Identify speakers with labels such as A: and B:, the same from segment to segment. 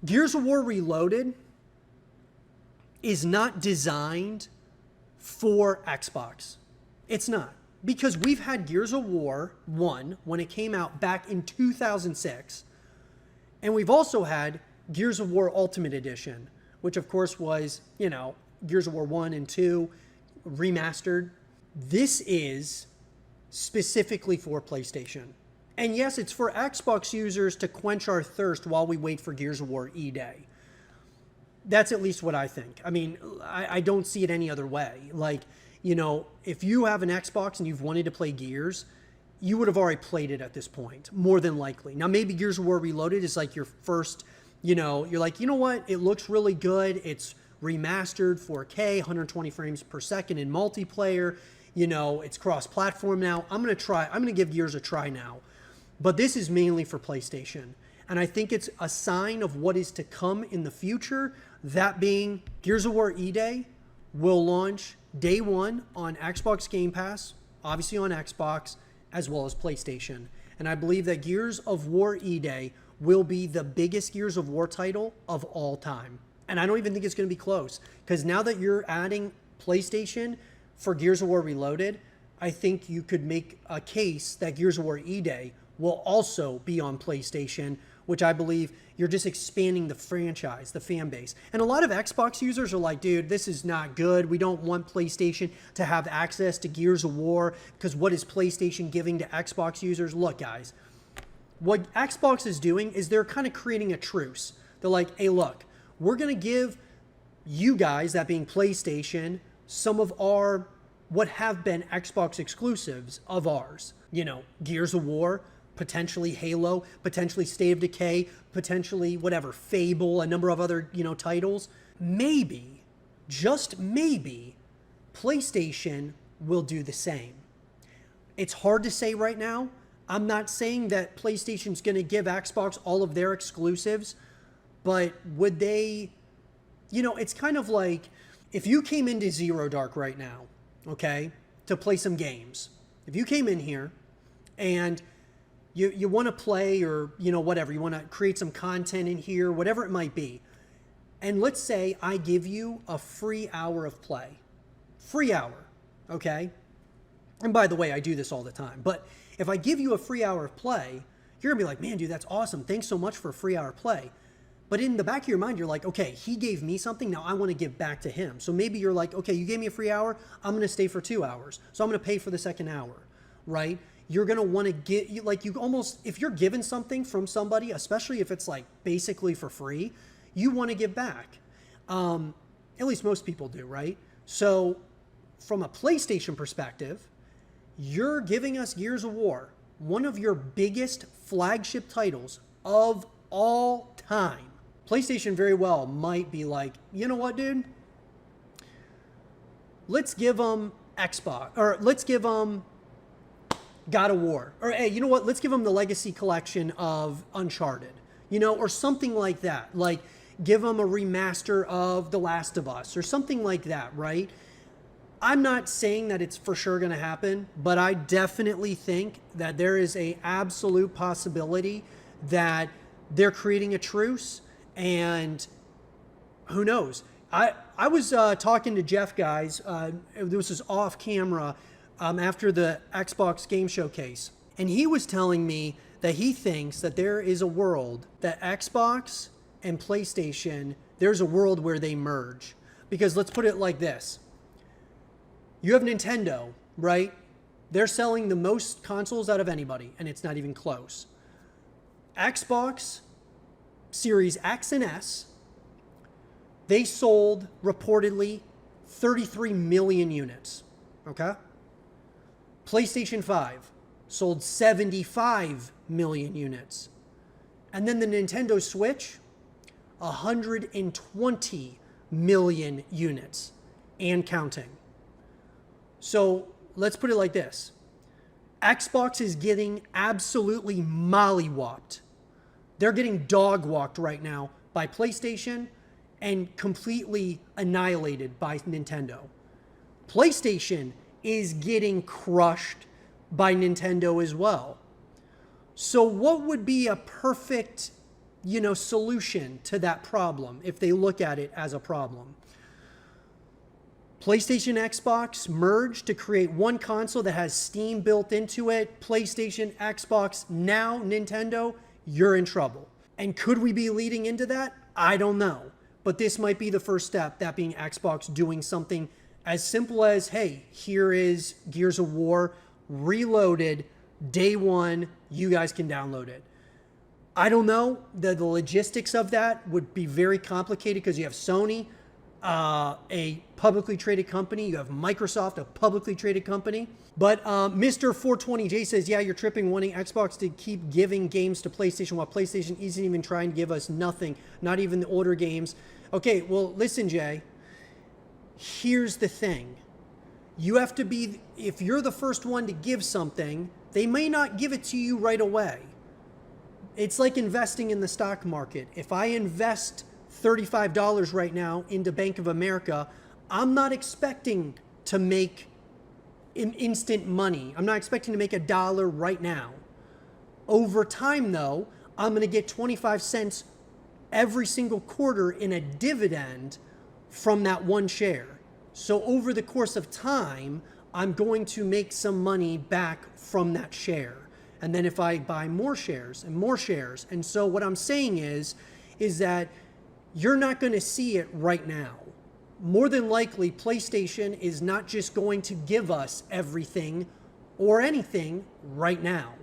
A: Gears of War Reloaded is not designed for Xbox. It's not. Because we've had Gears of War 1 when it came out back in 2006. And we've also had Gears of War Ultimate Edition, which of course was, Gears of War 1 and 2 remastered. This is specifically for PlayStation. And yes, it's for Xbox users to quench our thirst while we wait for Gears of War E-Day. That's at least what I think. I mean, I don't see it any other way. Like, if you have an Xbox and you've wanted to play Gears, you would have already played it at this point, more than likely. Now, maybe Gears of War Reloaded is like your first, you're like, you know what? It looks really good. It's remastered 4K, 120 frames per second in multiplayer. It's cross-platform now. I'm going to give Gears a try now. But this is mainly for PlayStation. And I think it's a sign of what is to come in the future. That being, Gears of War E-Day will launch day one on Xbox Game Pass, obviously on Xbox, as well as PlayStation. And I believe that Gears of War E-Day will be the biggest Gears of War title of all time. And I don't even think it's going to be close. Because now that you're adding PlayStation for Gears of War Reloaded, I think you could make a case that Gears of War E-Day will also be on PlayStation, which I believe you're just expanding the franchise, the fan base. And a lot of Xbox users are like, dude, this is not good. We don't want PlayStation to have access to Gears of War because what is PlayStation giving to Xbox users? Look, guys, what Xbox is doing is they're kind of creating a truce. They're like, hey, look, we're going to give you guys, that being PlayStation, some of our, what have been Xbox exclusives of ours. Gears of War, potentially Halo, potentially State of Decay, potentially whatever, Fable, a number of other, titles. Maybe, just maybe, PlayStation will do the same. It's hard to say right now. I'm not saying that PlayStation's going to give Xbox all of their exclusives, but would they, it's kind of like if you came into Zero Dark right now, okay, to play some games. If you came in here and you want to play or, whatever, you want to create some content in here, whatever it might be. And let's say I give you a free hour of play. Free hour, okay? And by the way, I do this all the time. But if I give you a free hour of play, you're going to be like, man, dude, that's awesome. Thanks so much for a free hour of play. But in the back of your mind, you're like, okay, he gave me something. Now I want to give back to him. So maybe you're like, okay, you gave me a free hour. I'm going to stay for 2 hours. So I'm going to pay for the second hour, right? You're going to want to get, if you're given something from somebody, especially if it's like basically for free, you want to give back. At least most people do, right? So from a PlayStation perspective, you're giving us Gears of War, one of your biggest flagship titles of all time. PlayStation very well might be like, you know what, dude? Let's give them Xbox, or let's give them God of War. Or hey, you know what? Let's give them the Legacy Collection of Uncharted, or something like that. Like, give them a remaster of The Last of Us or something like that, right? I'm not saying that it's for sure going to happen, but I definitely think that there is a absolute possibility that they're creating a truce, and who knows? I was talking to Jeff, guys. This was off camera after the Xbox Game Showcase, and he was telling me that he thinks that there is a world that Xbox and PlayStation, there's a world where they merge. Because let's put it like this. You have Nintendo, right? They're selling the most consoles out of anybody, and it's not even close. Xbox Series X and S, they sold reportedly 33 million units, okay? PlayStation 5 sold 75 million units. And then the Nintendo Switch, 120 million units and counting. So let's put it like this. Xbox is getting absolutely mollywopped. They're getting dog-walked right now by PlayStation and completely annihilated by Nintendo. PlayStation is getting crushed by Nintendo as well. So what would be a perfect, solution to that problem if they look at it as a problem. PlayStation, Xbox merged to create one console that has Steam built into it. PlayStation, Xbox, now Nintendo, you're in trouble. And could we be leading into that? I don't know. But this might be the first step, that being Xbox doing something as simple as, hey, here is Gears of War reloaded, day one, you guys can download it. I don't know. The logistics of that would be very complicated because you have Sony, a publicly traded company. You have Microsoft, a publicly traded company. But Mr. 420J says, yeah, you're tripping, wanting Xbox to keep giving games to PlayStation while PlayStation isn't even trying to give us nothing, not even the older games. Okay, well, listen, Jay. Here's the thing. You have to be, if you're the first one to give something, they may not give it to you right away. It's like investing in the stock market. If I invest $35 right now into Bank of America, I'm not expecting to make instant money. I'm not expecting to make $1 right now. Over time, though, I'm going to get 25 cents every single quarter in a dividend from that one share. So over the course of time, I'm going to make some money back from that share. And then if I buy more shares and more shares. And so what I'm saying is that you're not going to see it right now. More than likely, PlayStation is not just going to give us everything or anything right now.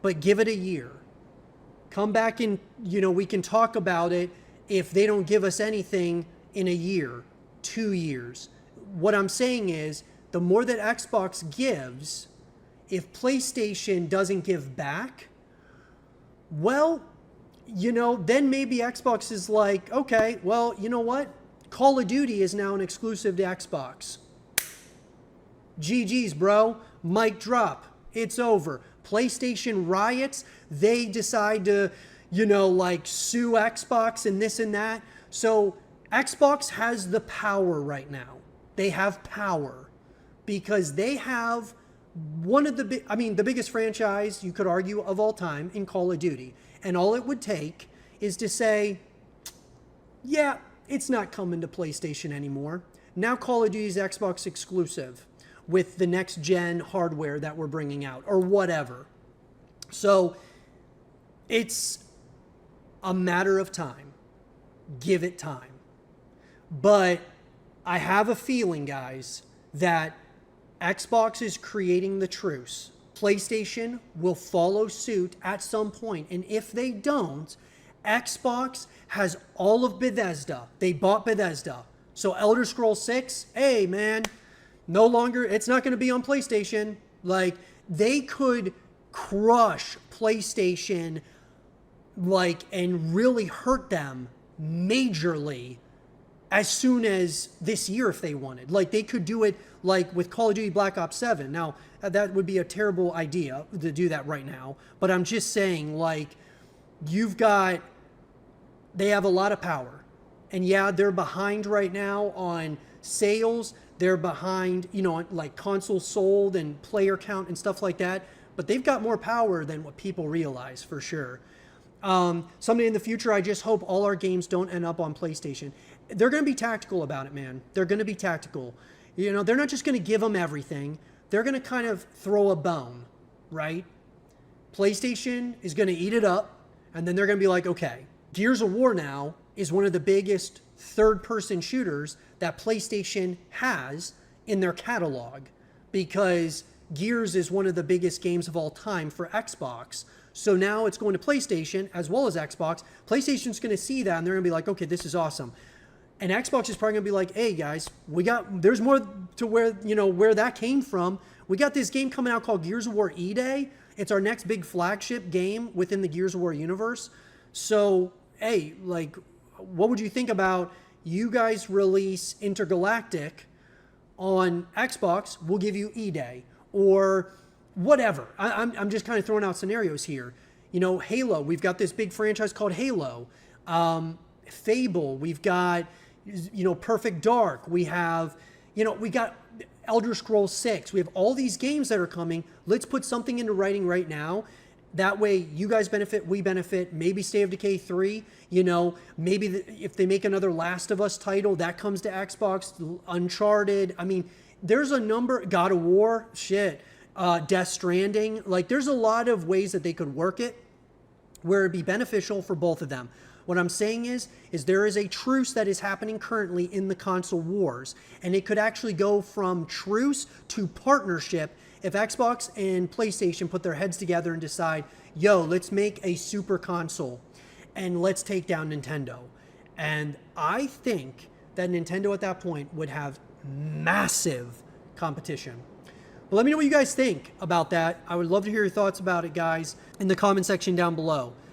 A: But give it a year. Come back and, we can talk about it if they don't give us anything in a year, 2 years. What I'm saying is, the more that Xbox gives, if PlayStation doesn't give back, well, then maybe Xbox is like, okay, well, you know what? Call of Duty is now an exclusive to Xbox. GG's, bro. Mic drop. It's over. PlayStation riots. They decide to, sue Xbox and this and that. So Xbox has the power right now. They have power because they have one of the biggest franchise, you could argue, of all time in Call of Duty. And all it would take is to say, yeah, it's not coming to PlayStation anymore. Now Call of Duty is Xbox exclusive with the next gen hardware that we're bringing out or whatever. So it's a matter of time. Give it time. But I have a feeling, guys, that Xbox is creating the truce. PlayStation will follow suit at some point. And if they don't, Xbox has all of Bethesda. They bought Bethesda. So Elder Scrolls 6, hey, man, no longer, it's not going to be on PlayStation. Like, they could crush PlayStation, and really hurt them majorly as soon as this year if they wanted. Like, they could do it with Call of Duty Black Ops 7. Now, that would be a terrible idea to do that right now. But I'm just saying, they have a lot of power. And yeah, they're behind right now on sales. They're behind, consoles sold and player count and stuff like that. But they've got more power than what people realize, for sure. Someday in the future, I just hope all our games don't end up on PlayStation. They're going to be tactical about it, man. They're going to be tactical. They're not just going to give them everything. They're going to kind of throw a bone, right? PlayStation is going to eat it up, and then they're going to be like, okay, Gears of War now is one of the biggest third-person shooters that PlayStation has in their catalog because Gears is one of the biggest games of all time for Xbox. So now it's going to PlayStation as well as Xbox. PlayStation's going to see that, and they're going to be like, okay, this is awesome. And Xbox is probably going to be like, hey, guys, there's more to where that came from. We got this game coming out called Gears of War E-Day. It's our next big flagship game within the Gears of War universe. So, hey, what would you think about you guys release Intergalactic on Xbox? We'll give you E-Day or whatever. I'm just kind of throwing out scenarios here. Halo, we've got this big franchise called Halo. Fable, we've got, Perfect Dark. We have, we got Elder Scrolls 6. We have all these games that are coming. Let's put something into writing right now. That way you guys benefit, we benefit. Maybe State of Decay 3, you know, maybe if they make another Last of Us title, that comes to Xbox. Uncharted. I mean, there's a number, God of War, shit, Death Stranding. Like, there's a lot of ways that they could work it where it'd be beneficial for both of them. What I'm saying is there is a truce that is happening currently in the console wars, and it could actually go from truce to partnership if Xbox and PlayStation put their heads together and decide, yo, let's make a super console and let's take down Nintendo. And I think that Nintendo at that point would have massive competition. But let me know what you guys think about that. I would love to hear your thoughts about it, guys, in the comment section down below.